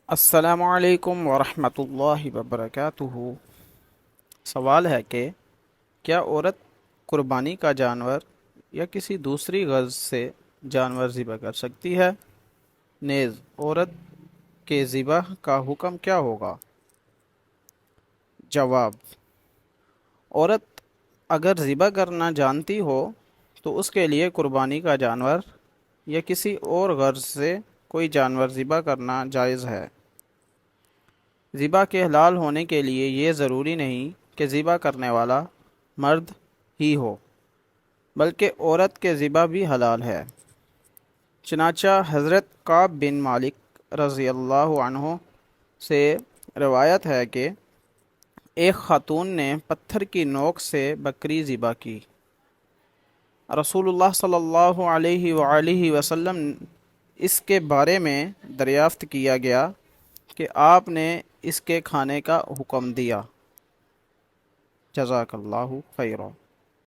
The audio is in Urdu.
السلام علیکم ورحمۃ اللہ وبرکاتہ۔ سوال ہے کہ کیا عورت قربانی کا جانور یا کسی دوسری غرض سے جانور ذبح کر سکتی ہے؟ نیز عورت کے ذبح کا حکم کیا ہوگا؟ جواب: عورت اگر ذبح کرنا جانتی ہو تو اس کے لیے قربانی کا جانور یا کسی اور غرض سے کوئی جانور ذبح کرنا جائز ہے۔ ذبح کے حلال ہونے کے لیے یہ ضروری نہیں کہ ذبح کرنے والا مرد ہی ہو، بلکہ عورت کے ذبح بھی حلال ہے۔ چنانچہ حضرت کعب بن مالک رضی اللہ عنہ سے روایت ہے کہ ایک خاتون نے پتھر کی نوک سے بکری ذبح کی۔ رسول اللہ صلی اللہ علیہ وآلہ وسلم اس کے بارے میں دریافت کیا گیا کہ آپ نے اس کے کھانے کا حکم دیا۔ جزاک اللہ خیرا۔